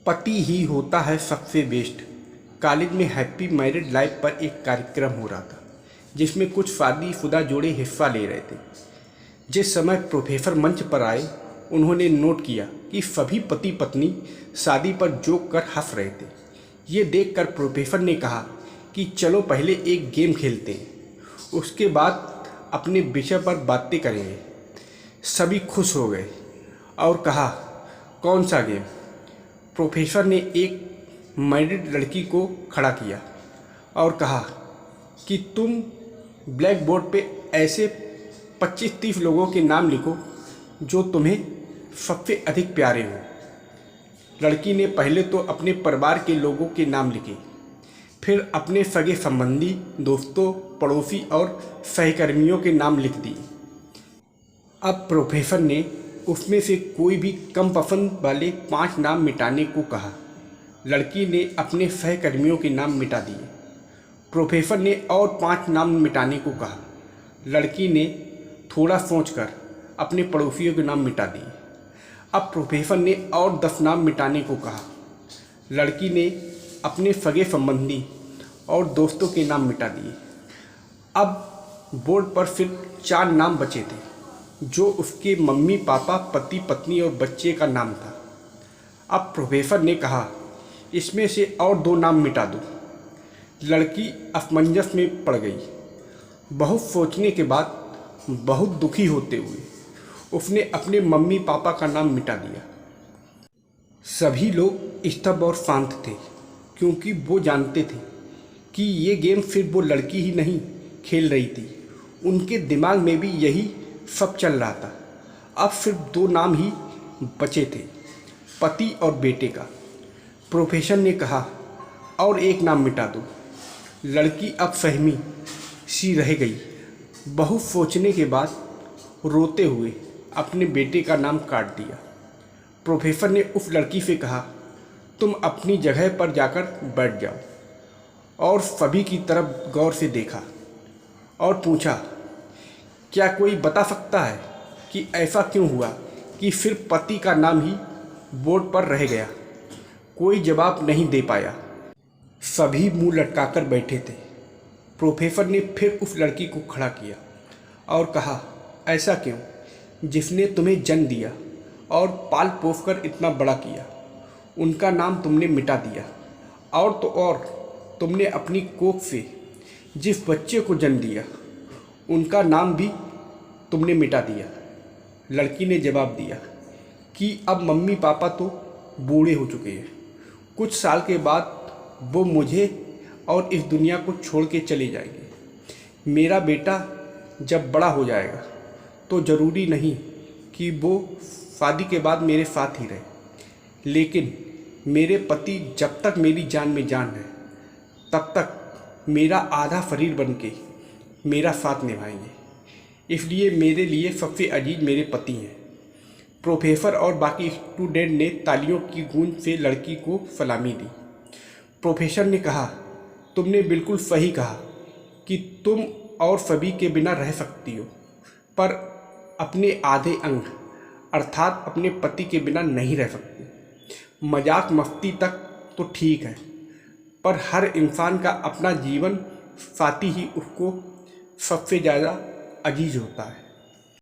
पति ही होता है सबसे बेस्ट। कॉलेज में हैप्पी मैरिड लाइफ पर एक कार्यक्रम हो रहा था जिसमें कुछ शादीशुदा जोड़े हिस्सा ले रहे थे। जिस समय प्रोफेसर मंच पर आए उन्होंने नोट किया कि सभी पति पत्नी शादी पर जोक कर हंस रहे थे। ये देखकर प्रोफेसर ने कहा कि चलो पहले एक गेम खेलते हैं, उसके बाद अपने विषय पर बातें करेंगे। सभी खुश हो गए और कहा, कौन सा गेम? प्रोफेसर ने एक मैरिड लड़की को खड़ा किया और कहा कि तुम ब्लैक बोर्ड पे ऐसे 25-30 लोगों के नाम लिखो जो तुम्हें सबसे अधिक प्यारे हो। लड़की ने पहले तो अपने परिवार के लोगों के नाम लिखे, फिर अपने सगे संबंधी, दोस्तों, पड़ोसी और सहकर्मियों के नाम लिख दिए। अब प्रोफेसर ने उसमें से कोई भी कम पसंद वाले 5 नाम मिटाने को कहा। लड़की ने अपने सहकर्मियों के नाम मिटा दिए। प्रोफेसर ने और 5 नाम मिटाने को कहा। लड़की ने थोड़ा सोचकर अपने पड़ोसियों के नाम मिटा दिए। अब प्रोफेसर ने और 10 नाम मिटाने को कहा। लड़की ने अपने सगे संबंधी और दोस्तों के नाम मिटा दिए। अब बोर्ड पर सिर्फ 4 नाम बचे थे, जो उसके मम्मी पापा, पति पत्नी और बच्चे का नाम था। अब प्रोफेसर ने कहा, इसमें से और 2 नाम मिटा दो। लड़की असमंजस में पड़ गई। बहुत सोचने के बाद, बहुत दुखी होते हुए उसने अपने मम्मी पापा का नाम मिटा दिया। सभी लोग स्तब्ध और शांत थे, क्योंकि वो जानते थे कि ये गेम सिर्फ वो लड़की ही नहीं खेल रही थी, उनके दिमाग में भी यही सब चल रहा था। अब सिर्फ 2 नाम ही बचे थे, पति और बेटे का। प्रोफेसर ने कहा, और एक नाम मिटा दो। लड़की अब सहमी सी रह गई। बहुत सोचने के बाद रोते हुए अपने बेटे का नाम काट दिया। प्रोफेसर ने उस लड़की से कहा, तुम अपनी जगह पर जाकर बैठ जाओ, और सभी की तरफ गौर से देखा और पूछा, क्या कोई बता सकता है कि ऐसा क्यों हुआ कि सिर्फ पति का नाम ही बोर्ड पर रह गया? कोई जवाब नहीं दे पाया। सभी मुंह लटकाकर बैठे थे। प्रोफेसर ने फिर उस लड़की को खड़ा किया और कहा, ऐसा क्यों? जिसने तुम्हें जन्म दिया और पाल पोस कर इतना बड़ा किया, उनका नाम तुमने मिटा दिया। और तो और, तुमने अपनी कोख से जिस बच्चे को जन्म दिया, उनका नाम भी तुमने मिटा दिया। लड़की ने जवाब दिया कि अब मम्मी पापा तो बूढ़े हो चुके हैं। कुछ साल के बाद वो मुझे और इस दुनिया को छोड़ के चले जाएंगे। मेरा बेटा जब बड़ा हो जाएगा तो ज़रूरी नहीं कि वो शादी के बाद मेरे साथ ही रहे, लेकिन मेरे पति जब तक मेरी जान में जान है, तब तक मेरा आधा शरीर बन के मेरा साथ निभाएंगे। इसलिए मेरे लिए सबसे अजीज मेरे पति हैं। प्रोफेसर और बाकी स्टूडेंट ने तालियों की गूंज से लड़की को सलामी दी। प्रोफेसर ने कहा, तुमने बिल्कुल सही कहा कि तुम और सभी के बिना रह सकती हो, पर अपने आधे अंग अर्थात अपने पति के बिना नहीं रह सकती। मजाक मस्ती तक तो ठीक है, पर हर इंसान का अपना जीवन साथी ही उसको सबसे ज़्यादा अजीज होता है।